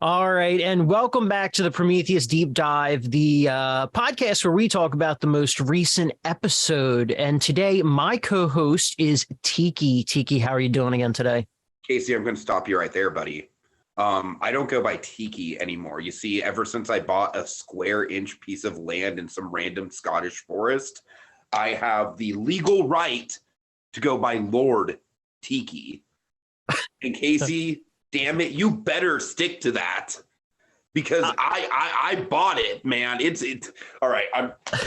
All right, and welcome back to the Prometheus Deep Dive, the podcast where we talk about the most recent episode. And today, my co-host is Tiki. Tiki, how are you doing again today? Casey, I'm going to stop you right there, buddy. I don't go by Tiki anymore. You see, ever since I bought a square inch piece of land in some random Scottish forest, I have the legal right to go by Lord Tiki. And Casey, damn it, you better stick to that because I bought it, man. It's all right.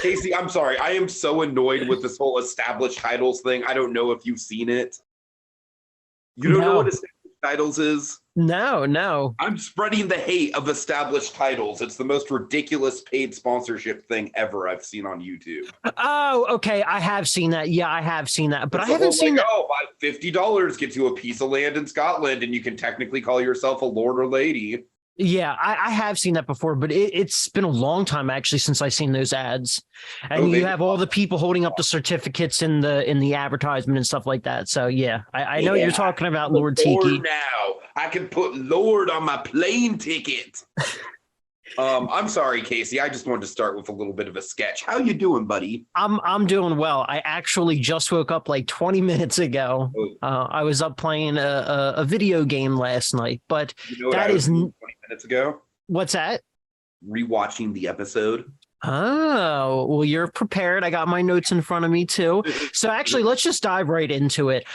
Casey, I'm sorry. I am so annoyed with this whole established titles thing. I don't know if you've seen it. You don't know what established titles is? No. I'm spreading the hate of established titles. It's the most ridiculous paid sponsorship thing ever I've seen on YouTube. Oh, okay. I have seen that. Yeah, I have seen that, but It's I haven't seen that. Oh, $50 gets you a piece of land in Scotland, and you can technically call yourself a lord or lady. Yeah, I have seen that before, but it's been a long time actually since I've seen those ads. And you have all the people holding up the certificates in the advertisement and stuff like that. So yeah, I know you're talking about Lord Tiki. Now I can put Lord on my plane ticket. I'm sorry, Casey. I just wanted to start with a little bit of a sketch. How you doing, buddy? I'm doing well. I actually just woke up like 20 minutes ago. I was up playing a video game last night, but you know that is 20 minutes ago. What's that? Rewatching the episode. Oh, well, you're prepared. I got my notes in front of me too. So actually, let's just dive right into it.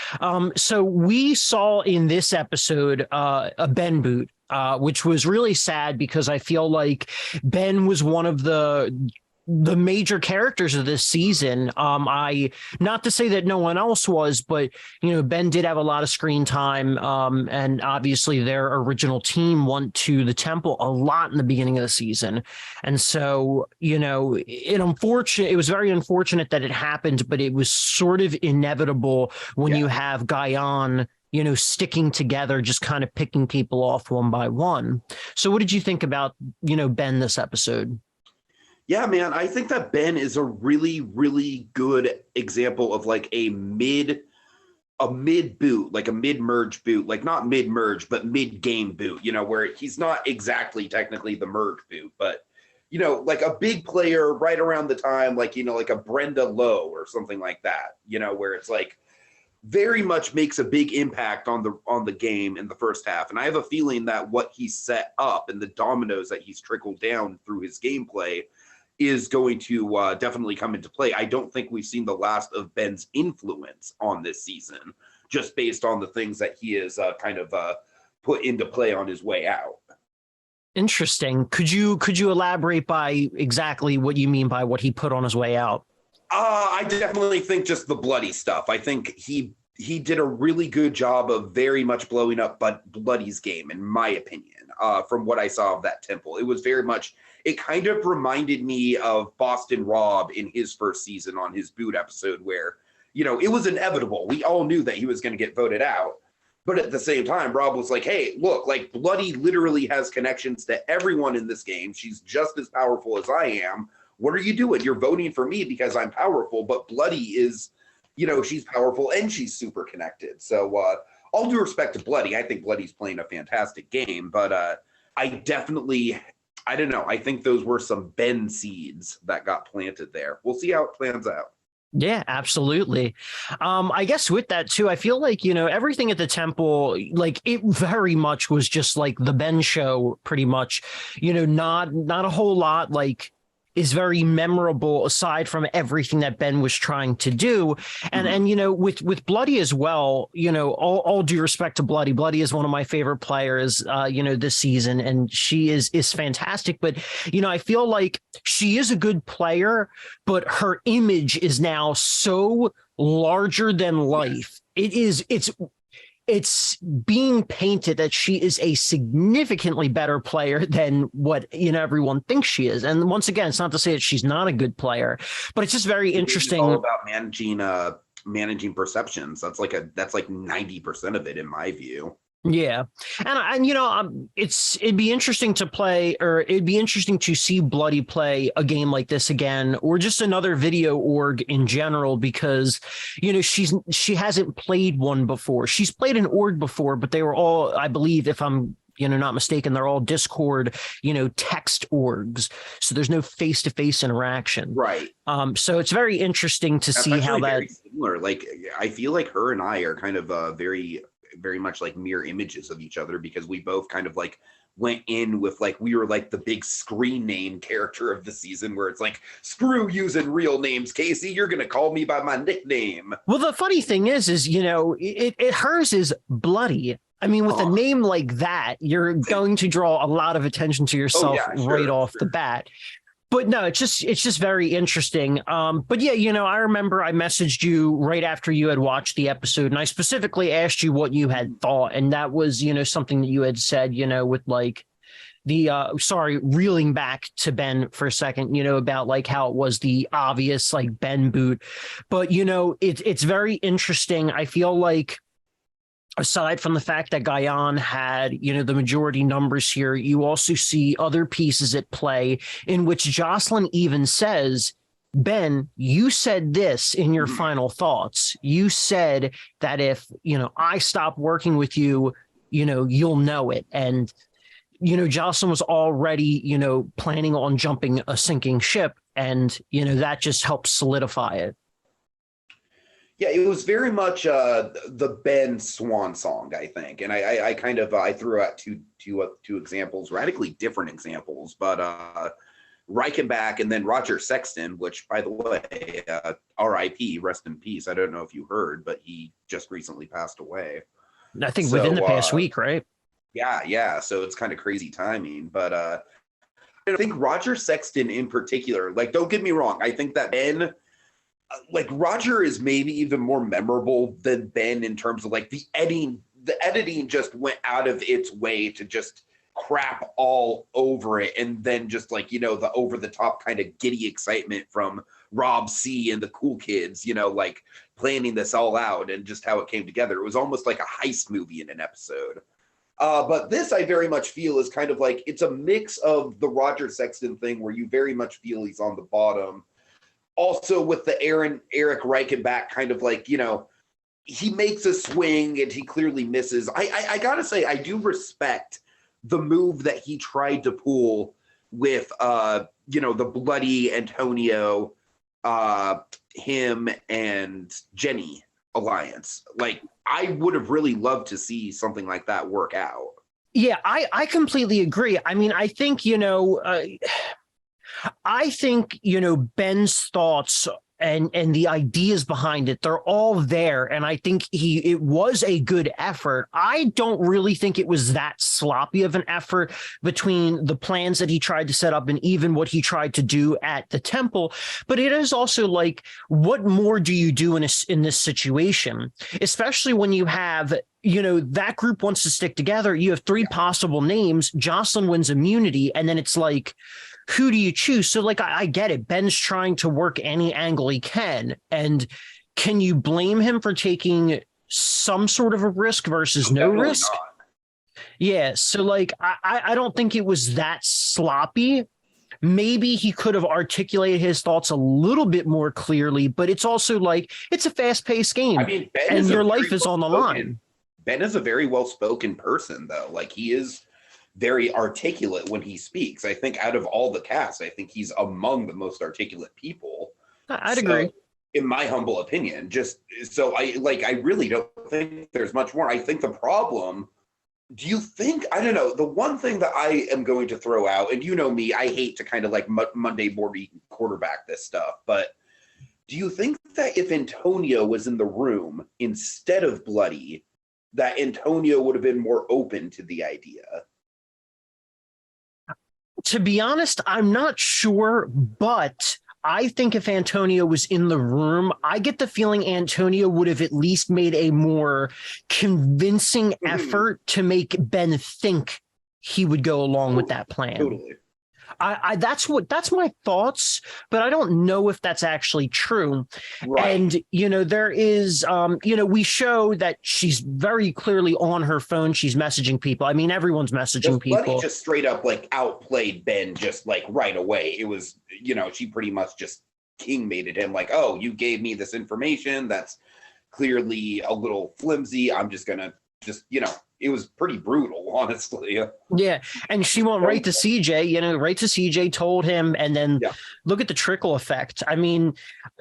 So we saw in this episode a Ben boot. Which was really sad because I feel like Ben was one of the major characters of this season. I not to say that no one else was, but Ben did have a lot of screen time. And obviously their original team went to the temple a lot in the beginning of the season. And so, it was very unfortunate that it happened, but it was sort of inevitable when you have Guyon sticking together, just kind of picking people off one by one. So what did you think about, Ben this episode? Yeah, man, I think that Ben is a really, really good example of like a mid boot, like a mid-merge boot, like not mid-merge, but mid-game boot, where he's not exactly technically the merge boot, but like a big player right around the time, like, like a Brenda Lowe or something like that, where it's like, very much makes a big impact on the game in the first half. And I have a feeling that what he's set up and the dominoes that he's trickled down through his gameplay is going to definitely come into play. I don't think we've seen the last of Ben's influence on this season, just based on the things that he has kind of put into play on his way out. Interesting. Could you elaborate by exactly what you mean by what he put on his way out? I definitely think just the bloody stuff. I think he did a really good job of very much blowing up Bloody's game, in my opinion, from what I saw of that temple. It was very much, it kind of reminded me of Boston Rob in his first season on his boot episode where, it was inevitable. We all knew that he was going to get voted out. But at the same time, Rob was like, hey, look, like Bloody literally has connections to everyone in this game. She's just as powerful as I am. What are you doing? You're voting for me because I'm powerful, but Bloody is, she's powerful and she's super connected. So all due respect to Bloody, I think Bloody's playing a fantastic game, but I don't know. I think those were some Ben seeds that got planted there. We'll see how it plans out. Yeah, absolutely. I guess with that too, I feel like, everything at the temple, like it very much was just like the Ben show pretty much, not a whole lot like is very memorable aside from everything that Ben was trying to do. And with Bloody as well, all due respect to Bloody. Bloody is one of my favorite players, this season, and she is fantastic. But, I feel like she is a good player, but her image is now so larger than life. It's being painted that she is a significantly better player than what everyone thinks she is. And once again, it's not to say that she's not a good player, but it's just very interesting. It's all about managing perceptions. That's like 90% of it in my view. Yeah. And it'd be interesting to play, or it'd be interesting to see Bloody play a game like this again, or just another video org in general, because, she hasn't played one before. She's played an org before, but they were all, I believe, if I'm not mistaken, they're all Discord, text orgs. So there's no face-to-face interaction. Right. So it's very interesting to see how that. Very similar. Like, I feel like her and I are kind of very, very much like mirror images of each other, because we both kind of like went in with like, we were like the big screen name character of the season, where it's like, screw using real names, Casey, you're gonna call me by my nickname. Well, the funny thing is hers is Bloody. I mean, with a name like that, you're going to draw a lot of attention to yourself right off the bat. But no, it's just very interesting. But yeah, I remember I messaged you right after you had watched the episode, and I specifically asked you what you had thought. And that was, something that you had said, with like reeling back to Ben for a second, about like how it was the obvious like Ben boot. But, it's very interesting. I feel like, aside from the fact that Guyan had, the majority numbers here, you also see other pieces at play in which Jocelyn even says, Ben, you said this in your final thoughts. You said that if, I stop working with you, you'll know it. And, Jocelyn was already, planning on jumping a sinking ship. And, that just helps solidify it. Yeah, it was very much the Ben swan song, I think, and I kind of I threw out two examples, radically different examples, but Reichenbach and then Roger Sexton, which, by the way, R.I.P., rest in peace. I don't know if you heard, but he just recently passed away. I think within the past week, right? Yeah. So it's kind of crazy timing, but I think Roger Sexton in particular, like, don't get me wrong, I think that Ben. Like, Roger is maybe even more memorable than Ben in terms of like the editing. The editing just went out of its way to just crap all over it, and then just like the over the top kind of giddy excitement from Rob C and the cool kids, like planning this all out and just how it came together. It was almost like a heist movie in an episode. But this, I very much feel, is kind of like, it's a mix of the Roger Sexton thing, where you very much feel he's on the bottom. Also with the Eric Reichenbach kind of like, he makes a swing and he clearly misses. I gotta say, I do respect the move that he tried to pull with, the bloody Antonio, him and Jenny alliance. Like, I would have really loved to see something like that work out. Yeah, I completely agree. I mean, I think, Ben's thoughts and the ideas behind it, they're all there. And I think it was a good effort. I don't really think it was that sloppy of an effort between the plans that he tried to set up and even what he tried to do at the temple. But it is also like, what more do you do in this situation, especially when you have that group wants to stick together. You have three possible names. Jocelyn wins immunity. And then it's like, who do you choose? So like, I get it. Ben's trying to work any angle he can. And can you blame him for taking some sort of a risk versus no risk? Not. Yeah. So like, I don't think it was that sloppy. Maybe he could have articulated his thoughts a little bit more clearly, but it's also like, it's a fast-paced game. I mean, and your life is on the line. Ben is a very well-spoken person, though. Like, he is very articulate when he speaks. I think out of all the cast, I think he's among the most articulate people. I'd agree. In my humble opinion, just so I really don't think there's much more. I think the problem, do you think, I don't know, the one thing that I am going to throw out, and me, I hate to kind of like Monday morning quarterback this stuff, but do you think that if Antonio was in the room instead of Bloody, that Antonio would have been more open to the idea? To be honest, I'm not sure, but I think if Antonio was in the room, I get the feeling Antonio would have at least made a more convincing effort to make Ben think he would go along with that plan. Totally. That's my thoughts, but I don't know if that's actually true. Right. And, there is, we show that she's very clearly on her phone. She's messaging people. I mean, everyone's messaging people. Buddy just straight up like outplayed Ben just like right away. It was, she pretty much just king-mated him like, oh, you gave me this information that's clearly a little flimsy. I'm just going to it was pretty brutal, honestly. Yeah, and she went right to CJ, right to CJ, told him, and then look at the trickle effect. I mean,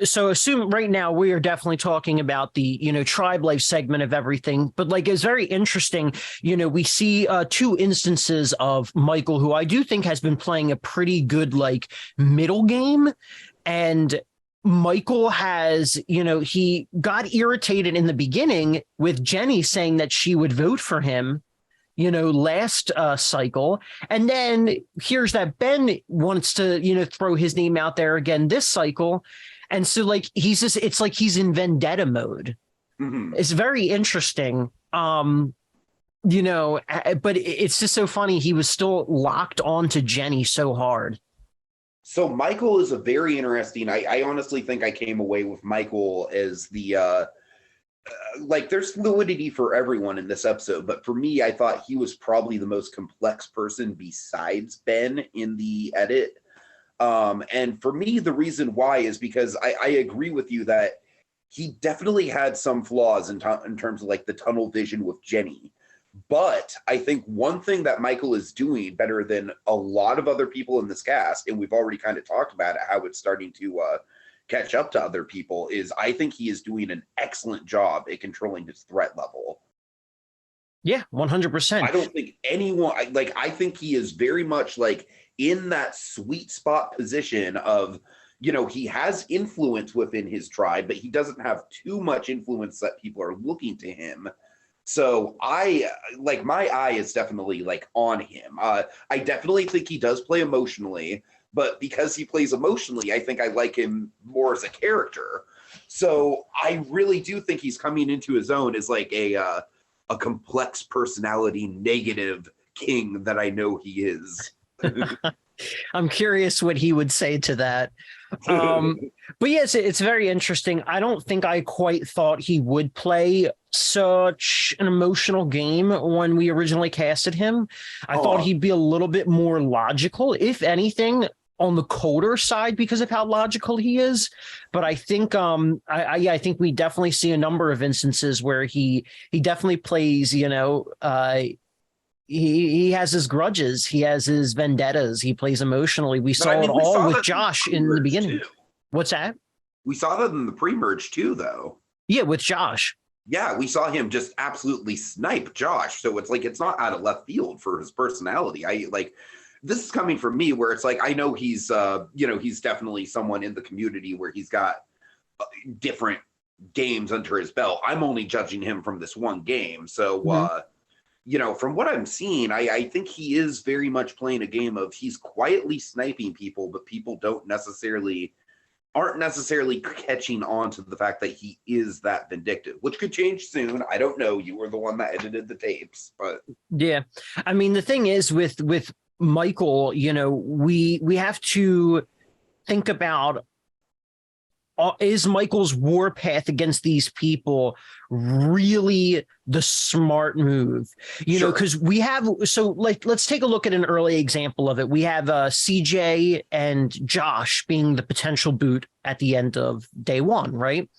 so assume right now we are definitely talking about the, tribe life segment of everything, but like it's very interesting. We see two instances of Michael, who I do think has been playing a pretty good like middle game, and Michael has, he got irritated in the beginning with Jenny saying that she would vote for him, last cycle. And then here's that Ben wants to, throw his name out there again this cycle. And so like, it's like he's in vendetta mode. Mm-hmm. It's very interesting. But it's just so funny. He was still locked on to Jenny so hard. So Michael is a very interesting. I honestly think I came away with Michael as the like there's fluidity for everyone in this episode, but for me, I thought he was probably the most complex person besides Ben in the edit. And for me, the reason why is because I agree with you that he definitely had some flaws in terms of like the tunnel vision with Jenny. But I think one thing that Michael is doing better than a lot of other people in this cast, and we've already kind of talked about it, how it's starting to catch up to other people, is I think he is doing an excellent job at controlling his threat level. Yeah, 100%. I don't think anyone, I think he is very much like in that sweet spot position of, he has influence within his tribe, but he doesn't have too much influence that people are looking to him. So my eye is definitely like on him. I definitely think he does play emotionally, but because he plays emotionally, I think I like him more as a character. So I really do think he's coming into his own as like a complex personality, negative king that I know he is. I'm curious what he would say to that. But yes, it's very interesting. I don't think I quite thought he would play such an emotional game when we originally casted him. I thought he'd be a little bit more logical, if anything, on the colder side because of how logical he is. But I think I think we definitely see a number of instances where he definitely plays, he has his grudges, he has his vendettas, he plays emotionally. We saw it all with Josh in the beginning. Too. What's that? We saw that in the pre-merge too, though. Yeah, with Josh. Yeah, we saw him just absolutely snipe Josh. So it's like it's not out of left field for his personality. This is coming from me where it's like I know he's he's definitely someone in the community where he's got different games under his belt. I'm only judging him from this one game. So from what I'm seeing, I think he is very much playing a game of he's quietly sniping people, but people aren't necessarily catching on to the fact that he is that vindictive, which could change soon. I don't know. You were the one that edited the tapes, but yeah. I mean, the thing is with Michael, we have to think about, is Michael's warpath against these people really the smart move? Because we have, let's take a look at an early example of it. We have CJ and Josh being the potential boot at the end of day one, right?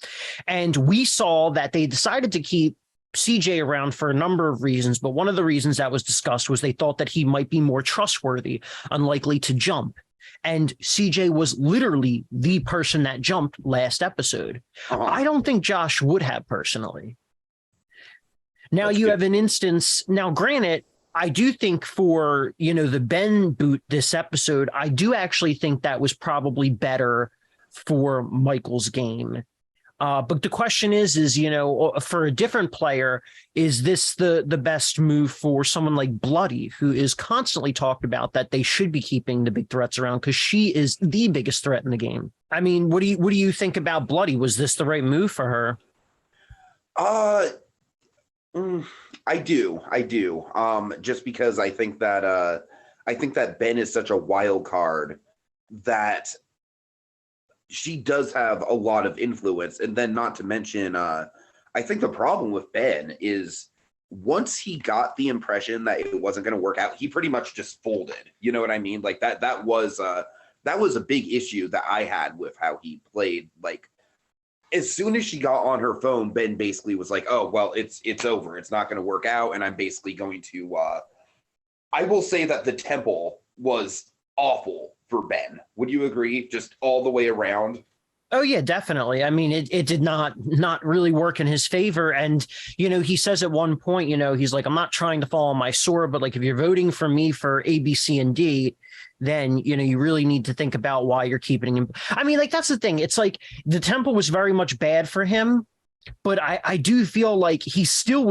And we saw that they decided to keep CJ around for a number of reasons, but one of the reasons that was discussed was they thought that he might be more trustworthy, unlikely to jump. And CJ was literally the person that jumped last episode. I don't think Josh would have personally. Now you have an instance. Now, granted, I do think for, the Ben boot this episode, I do actually think that was probably better for Michael's game. But the question is, for a different player, is this the best move for someone like Bloody, who is constantly talked about that they should be keeping the big threats around because she is the biggest threat in the game? I mean, what do you think about Bloody? Was this the right move for her? I do. Just because I think that Ben is such a wild card that she does have a lot of influence. And then not to mention, I think the problem with Ben is once he got the impression that it wasn't going to work out, he pretty much just folded. You know what I mean? Like that was a big issue that I had with how he played. Like as soon as she got on her phone, Ben basically was like, oh, well, it's over. It's not going to work out. And I'm basically going to, I will say that the temple was awful for Ben. Would you agree? Just all the way around? Oh yeah, definitely. I mean, it did not really work in his favor. And, he says at one point, he's like, I'm not trying to fall on my sword, but like, if you're voting for me for A, B, C, and D, then, you really need to think about why you're keeping him. I mean, like, that's the thing. It's like the temple was very much bad for him, but I do feel like he still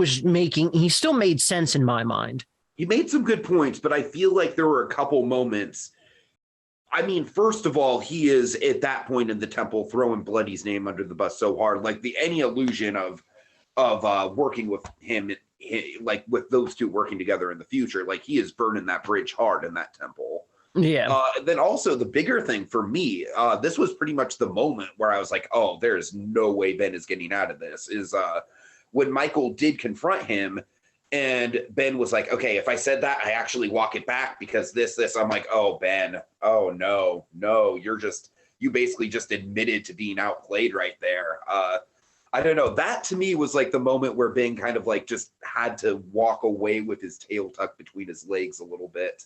made sense in my mind. He made some good points, but I feel like there were a couple moments. I mean, first of all, he is at that point in the temple throwing Bloody's name under the bus so hard. Like any illusion of working with him, like with those two working together in the future, like he is burning that bridge hard in that temple. Yeah. Then also the bigger thing for me, this was pretty much the moment where I was like, oh, there's no way Ben is getting out of this, is when Michael did confront him. And Ben was like, okay, if I said that, I actually walk it back because this. I'm like, oh, Ben, oh, no, you basically just admitted to being outplayed right there. I don't know. That to me was like the moment where Ben kind of like just had to walk away with his tail tucked between his legs a little bit.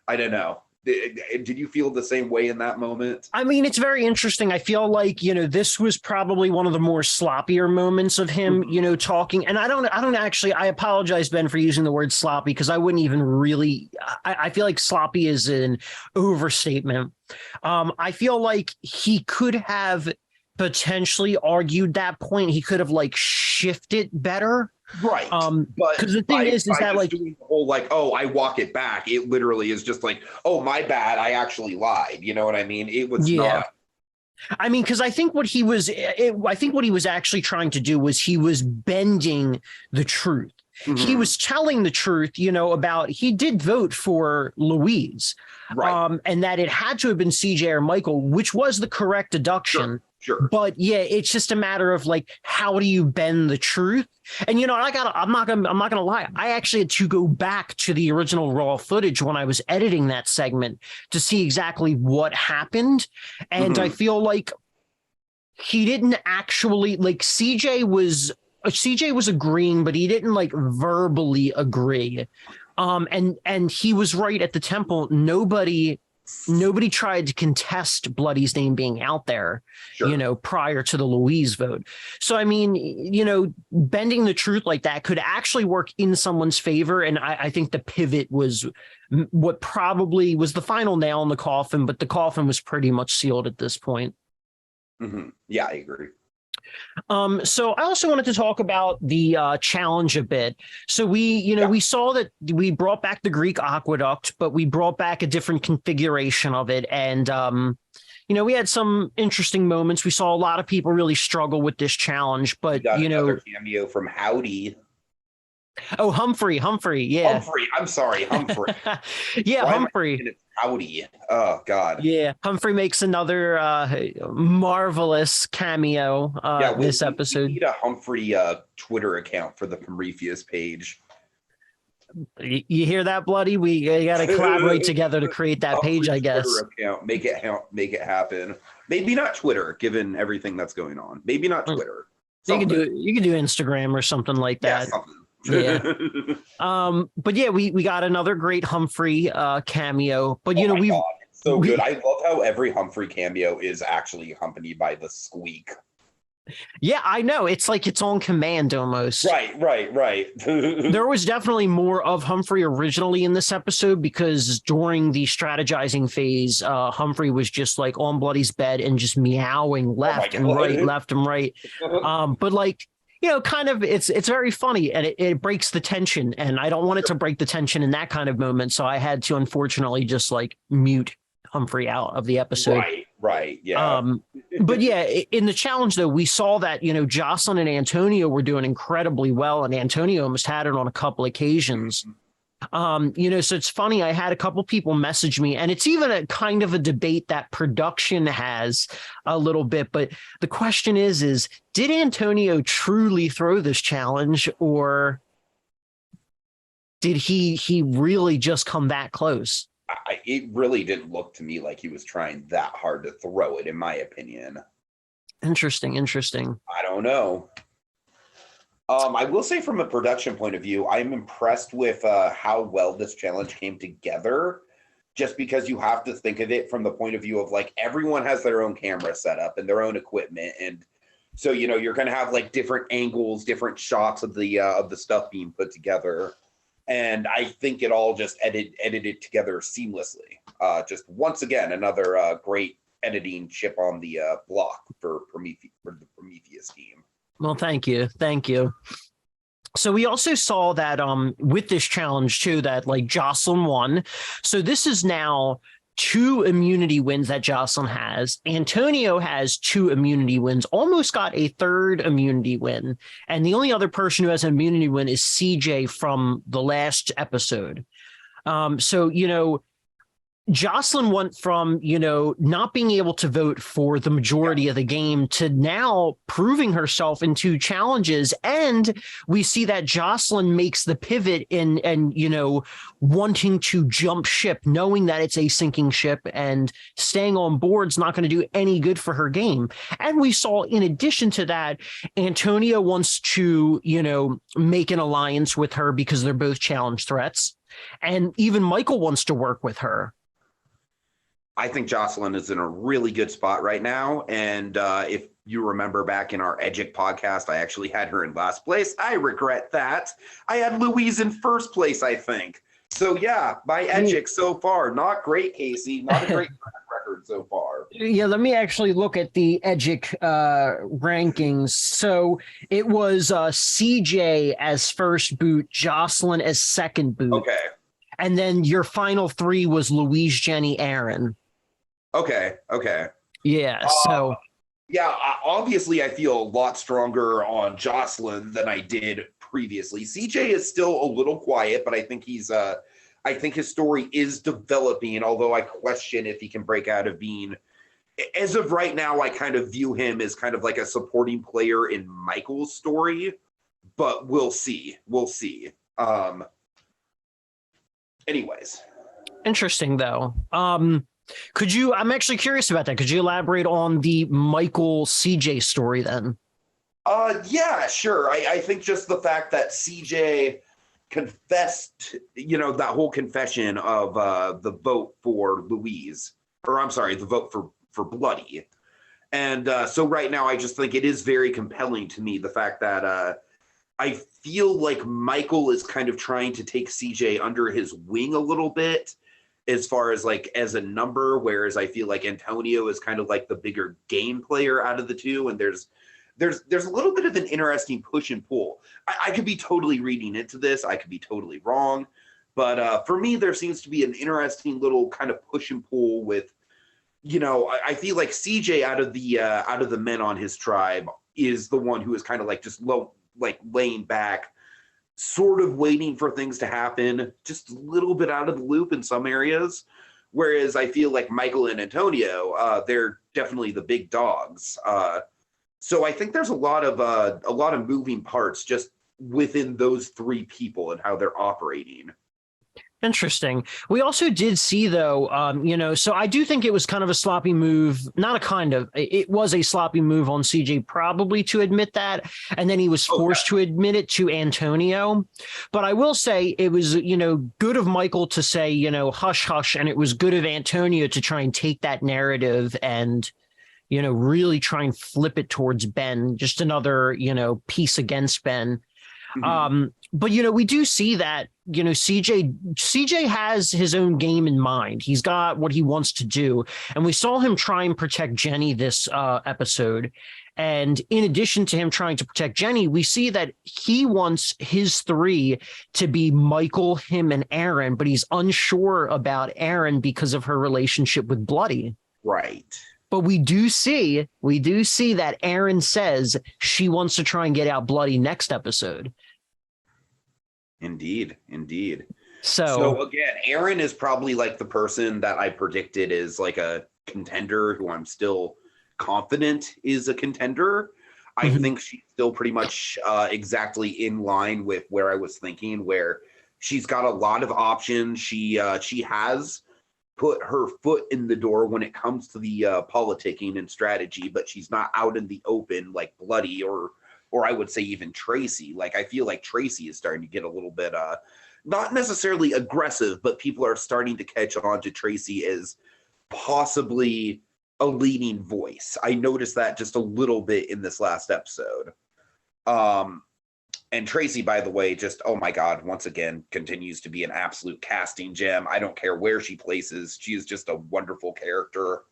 I don't know. Did you feel the same way in that moment? I mean, it's very interesting. I feel like, this was probably one of the more sloppier moments of him, talking. And I apologize, Ben, for using the word sloppy, because I wouldn't even really, I feel like sloppy is an overstatement. I feel like he could have potentially argued that point. He could have like shifted better. Right. But because the thing is that like the whole like, oh, I walk it back. It literally is just like, oh, my bad. I actually lied. You know what I mean? It was not. I mean, because I think what he was actually trying to do was he was bending the truth. Mm-hmm. He was telling the truth, about he did vote for Louise, right. And that it had to have been CJ or Michael, which was the correct deduction. Sure. But yeah, it's just a matter of like, how do you bend the truth? And I'm not gonna lie. I actually had to go back to the original raw footage when I was editing that segment to see exactly what happened. And I feel like he didn't actually like CJ was agreeing, but he didn't like verbally agree. And he was right at the temple. Nobody tried to contest Bloody's name being out there, prior to the Louise vote. So, I mean, bending the truth like that could actually work in someone's favor. And I think the pivot was what probably was the final nail in the coffin, but the coffin was pretty much sealed at this point. Mm-hmm. Yeah, I agree. So I also wanted to talk about the challenge a bit. So we saw that we brought back the Greek aqueduct, but we brought back a different configuration of it. And, we had some interesting moments. We saw a lot of people really struggle with this challenge, but, another cameo from Howdy. Oh, Humphrey. Yeah. Humphrey. I'm sorry. Humphrey. Yeah. Why Humphrey. Howdy. Oh God. Yeah. Humphrey makes another marvelous cameo this episode. We need a Humphrey Twitter account for the Prometheus page. You hear that, Bloody? We got to collaborate together to create that page, I guess. Twitter account. Make it happen. Maybe not Twitter, given everything that's going on. Maybe not Twitter. You can do Instagram or something like that. Yeah, something. Yeah. But yeah, we got another great Humphrey cameo. But God, it's so good. I love how every Humphrey cameo is actually accompanied by the squeak. Yeah, I know. It's like its own command almost. Right. There was definitely more of Humphrey originally in this episode because during the strategizing phase, Humphrey was just like on Bloody's bed and just meowing left and right. But like, kind of it's very funny and it breaks the tension, and I don't want it to break the tension in that kind of moment. So I had to unfortunately just like mute Humphrey out of the episode. Right. Yeah. But yeah, in the challenge though, we saw that, Jocelyn and Antonio were doing incredibly well, and Antonio almost had it on a couple occasions. So it's funny. I had a couple people message me, and it's even a kind of a debate that production has a little bit. But the question is did Antonio truly throw this challenge, or did he really just come that close? It really didn't look to me like he was trying that hard to throw it, in my opinion. Interesting. I don't know. I will say from a production point of view, I'm impressed with how well this challenge came together, just because you have to think of it from the point of view of like everyone has their own camera setup and their own equipment. And so, you're going to have like different angles, different shots of the stuff being put together. And I think it all just edited together seamlessly. Just once again, another great editing chip on the block for the Prometheus team. Well, thank you. So we also saw that with this challenge too, that like Jocelyn won. So this is now 2 immunity wins that Jocelyn has. Antonio has 2 immunity wins, almost got a 3rd immunity win. And the only other person who has an immunity win is CJ from the last episode. So, Jocelyn went from, not being able to vote for the majority of the game to now proving herself in 2 challenges. And we see that Jocelyn makes the pivot in and, wanting to jump ship, knowing that it's a sinking ship and staying on board is not going to do any good for her game. And we saw, in addition to that, Antonio wants to, make an alliance with her because they're both challenge threats. And even Michael wants to work with her. I think Jocelyn is in a really good spot right now. And if you remember back in our Edgic podcast, I actually had her in last place. I regret that. I had Louise in first place, I think. So yeah, my Edgic so far, not great, Casey. Not a great record so far. Yeah, let me actually look at the Edgic rankings. So it was CJ as first boot, Jocelyn as second boot. Okay. And then your final 3 was Louise, Jenny, Aaron. Okay. Yeah, so. Yeah, obviously I feel a lot stronger on Jocelyn than I did previously. CJ is still a little quiet, but I think his story is developing, although I question if he can break out of being, as of right now, I kind of view him as kind of like a supporting player in Michael's story, but we'll see. Anyways. Interesting, though. I'm actually curious about that. Could you elaborate on the Michael CJ story then? Yeah, sure. I think just the fact that CJ confessed, that whole confession of the vote for Louise, or I'm sorry, the vote for Bloody. And so right now, I just think it is very compelling to me, the fact that I feel like Michael is kind of trying to take CJ under his wing a little bit, as far as like as a number, whereas I feel like Antonio is kind of like the bigger game player out of the 2, and there's a little bit of an interesting push and pull. I could be totally reading into this, I could be totally wrong, but for me there seems to be an interesting little kind of push and pull with, I feel like CJ out of the men on his tribe is the one who is kind of like just laying back, sort of waiting for things to happen, just a little bit out of the loop in some areas. Whereas I feel like Michael and Antonio, they're definitely the big dogs. So I think there's a lot of moving parts just within those 3 people and how they're operating. Interesting. We also did see, though, so I do think it was kind of a sloppy move, it was a sloppy move on CJ, probably, to admit that. And then he was forced to admit it to Antonio. But I will say it was, good of Michael to say, hush, hush. And it was good of Antonio to try and take that narrative and, really try and flip it towards Ben, just another, piece against Ben. Mm-hmm. But, we do see that, CJ has his own game in mind. He's got what he wants to do. And we saw him try and protect Jenny this episode. And in addition to him trying to protect Jenny, we see that he wants his 3 to be Michael, him, and Aaron, but he's unsure about Aaron because of her relationship with Bloody. Right. But we do see that Aaron says she wants to try and get out Bloody next episode. Indeed. So again, Aaron is probably like the person that I predicted is like a contender who I'm still confident is a contender. I think she's still pretty much exactly in line with where I was thinking, where she's got a lot of options. She has put her foot in the door when it comes to the politicking and strategy, but she's not out in the open like Bloody or I would say even Tracy. Like, I feel like Tracy is starting to get a little bit not necessarily aggressive, but people are starting to catch on to Tracy as possibly a leading voice. I noticed that just a little bit in this last episode. And Tracy, by the way, just, oh my God, once again, continues to be an absolute casting gem. I don't care where she places. She is just a wonderful character.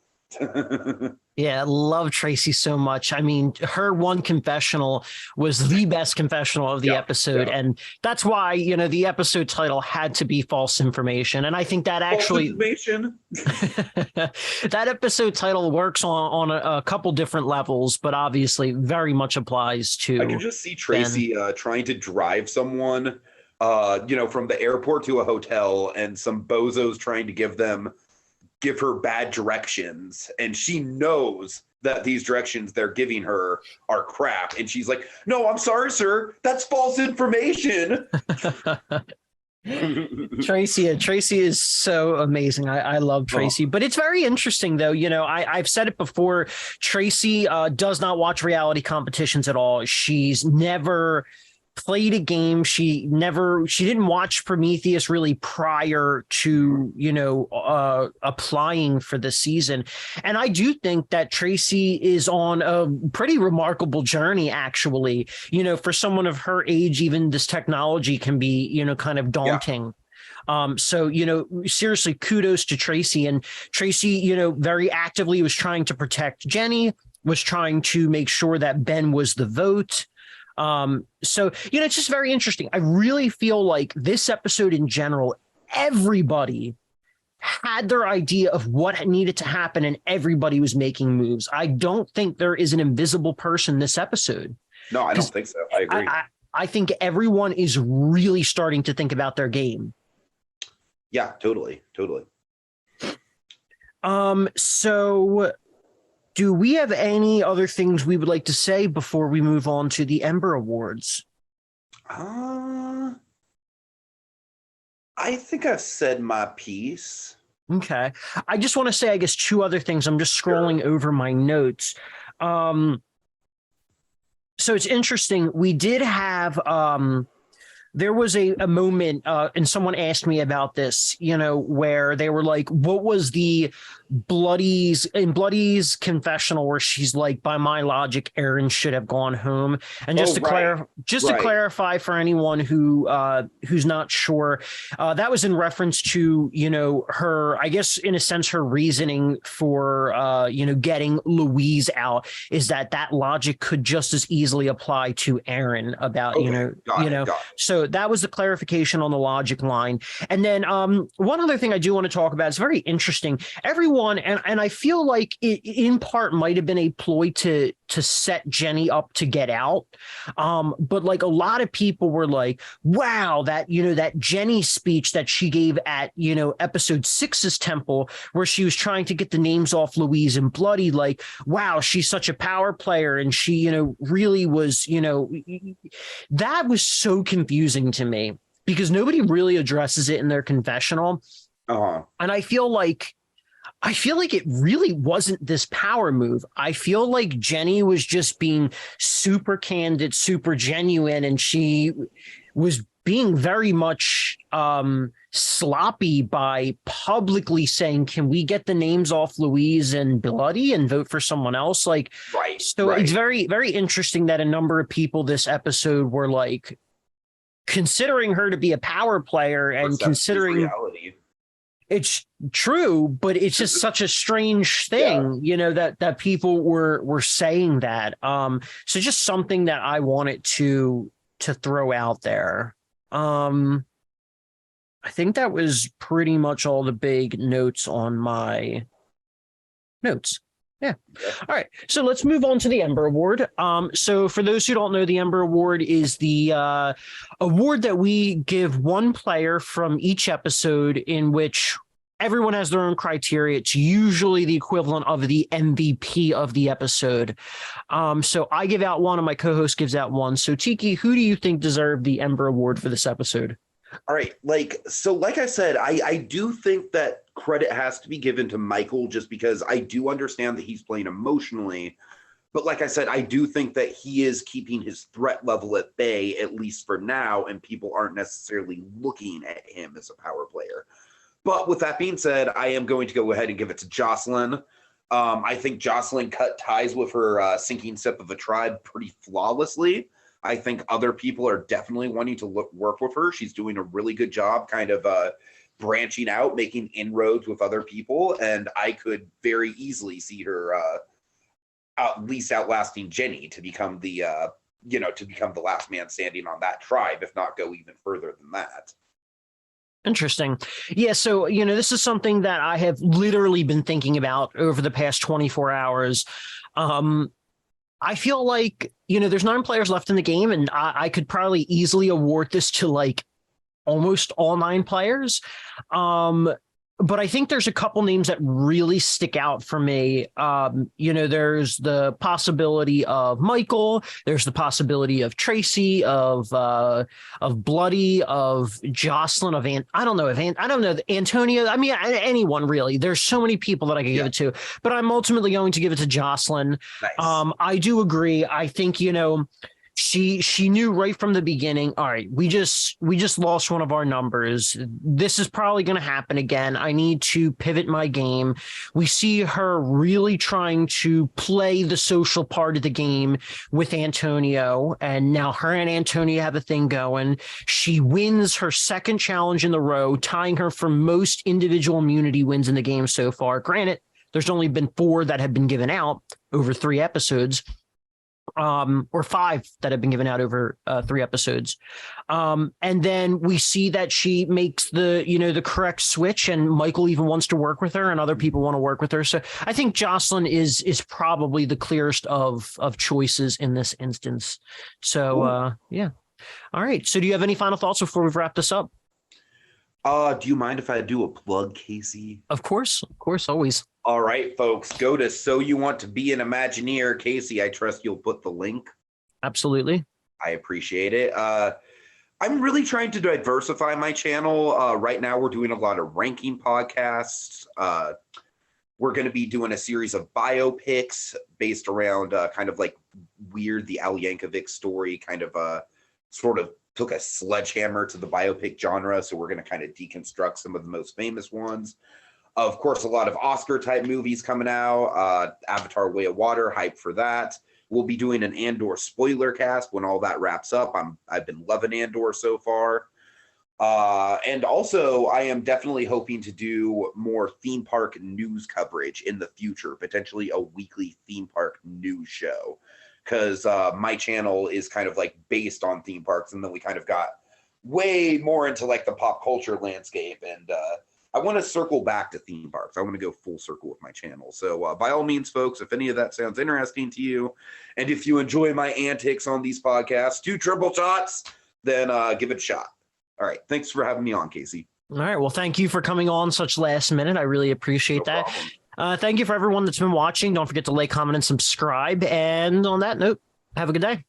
Yeah, I love Tracy so much. I mean, her one confessional was the best confessional of the episode. Yeah. And that's why, you know, the episode title had to be False Information. And I think that actually that episode title works on a couple different levels, but obviously very much applies to. I can just see Tracy trying to drive someone, you know, from the airport to a hotel, and some bozos trying to give her bad directions, and she knows that these directions they're giving her are crap, and she's like, no, I'm sorry, sir, that's false information. Tracy is so amazing. I love Tracy, but it's very interesting though. You know, I've said it before, Tracy does not watch reality competitions at all. She's never played a game. She didn't watch Prometheus really prior to, you know, applying for the season. And I do think that Tracy is on a pretty remarkable journey, actually. You know, for someone of her age, even this technology can be, you know, kind of daunting. Yeah. So, you know, seriously, kudos to Tracy. And Tracy, you know, very actively was trying to protect Jenny, was trying to make sure that Ben was the vote. So, you know, it's just very interesting. I really feel like this episode in general, everybody had their idea of what needed to happen and everybody was making moves. I don't think there is an invisible person this episode. No, I don't think so. I agree. I think everyone is really starting to think about their game. Yeah, totally. So do we have any other things we would like to say before we move on to the Ember Awards? I think I've said my piece. Okay. I just want to say, I guess, two other things. I'm just scrolling over my notes. So it's interesting. We did have there was a moment, and someone asked me about this, you know, where they were like, what was the Bloody's confessional where she's like, by my logic, Aaron should have gone home. And just to clarify for anyone who's not sure, that was in reference to, you know, her, I guess, in a sense, her reasoning for, you know, getting Louise out is that logic could just as easily apply to Aaron about, so that was the clarification on the logic line. And then one other thing I do want to talk about, it's very interesting. Everyone, and I feel like it in part might have been a ploy to set Jenny up to get out. But like a lot of people were like, wow, that, you know, that Jenny speech that she gave at, you know, episode 6's temple, where she was trying to get the names off Louise and Bloody, like, wow, she's such a power player. And she, you know, really was, you know, that was so confusing to me because nobody really addresses it in their confessional. And I feel like it really wasn't this power move. I feel like Jenny was just being super candid, super genuine, and she was being very much sloppy by publicly saying, can we get the names off Louise and Bloody and vote for someone else? Like, it's very, very interesting that a number of people this episode were like considering her to be a power player and considering reality. It's true, but it's just such a strange thing, you know, that people were saying that. So just something that I wanted to throw out there. I think that was pretty much all the big notes on my notes. Yeah. All right. So let's move on to the Ember Award. So for those who don't know, the Ember Award is the award that we give one player from each episode in which everyone has their own criteria. It's usually the equivalent of the MVP of the episode. So I give out one and my co-host gives out one. So Tiki, who do you think deserved the Ember Award for this episode? All right. Like I said, I do think that credit has to be given to Michael, just because I do understand that he's playing emotionally. But like I said, I do think that he is keeping his threat level at bay, at least for now, and people aren't necessarily looking at him as a power player. But with that being said, I am going to go ahead and give it to Jocelyn. I think Jocelyn cut ties with her sinking ship of a tribe pretty flawlessly. I think other people are definitely wanting to work with her. She's doing a really good job kind of branching out, making inroads with other people. And I could very easily see her at least outlasting Jenny to become the, to become the last man standing on that tribe, if not go even further than that. Interesting. Yeah. So, this is something that I have literally been thinking about over the past 24 hours. I feel like, there's 9 players left in the game, and I could probably easily award this to like almost all 9 players. But I think there's a couple names that really stick out for me. There's the possibility of Michael. There's the possibility of Tracy, of Bloody, of Jocelyn, of Antonio. I mean, anyone really. There's so many people that I could give it to, but I'm ultimately going to give it to Jocelyn. Nice. I do agree. I think, she knew right from the beginning, all right, we just lost one of our numbers. This is probably going to happen again. I need to pivot my game. We see her really trying to play the social part of the game with Antonio, and now her and Antonio have a thing going. She wins her second challenge in the row, tying her for most individual immunity wins in the game so far. Granted, there's only been 4 that have been given out over 3 episodes. Or 5 that have been given out over 3 episodes. And then we see that she makes the correct switch, and Michael even wants to work with her, and other people want to work with her. So I think Jocelyn is probably the clearest of choices in this instance. So yeah. All right. So do you have any final thoughts before we wrap this up? Do you mind if I do a plug, Casey? Of course, always. All right, folks, go to So You Want to Be an Imagineer. Casey, I trust you'll put the link. Absolutely. I appreciate it. I'm really trying to diversify my channel. Right now, we're doing a lot of ranking podcasts. We're going to be doing a series of biopics based around kind of like Weird, the Al Yankovic story, kind of sort of took a sledgehammer to the biopic genre. So we're going to kind of deconstruct some of the most famous ones. Of course, a lot of Oscar-type movies coming out. Avatar: Way of Water, hype for that. We'll be doing an Andor spoiler cast when all that wraps up. I've been loving Andor so far. And also, I am definitely hoping to do more theme park news coverage in the future, potentially a weekly theme park news show. Because my channel is kind of like based on theme parks, and then we kind of got way more into like the pop culture landscape, and I want to circle back to theme parks. I want to go full circle with my channel. So by all means, folks, if any of that sounds interesting to you, and if you enjoy my antics on these podcasts, 2 triple shots, then give it a shot. All right. Thanks for having me on, Casey. All right. Well, thank you for coming on such last minute. I really appreciate that. Thank you for everyone that's been watching. Don't forget to like, comment, and subscribe. And on that note, have a good day.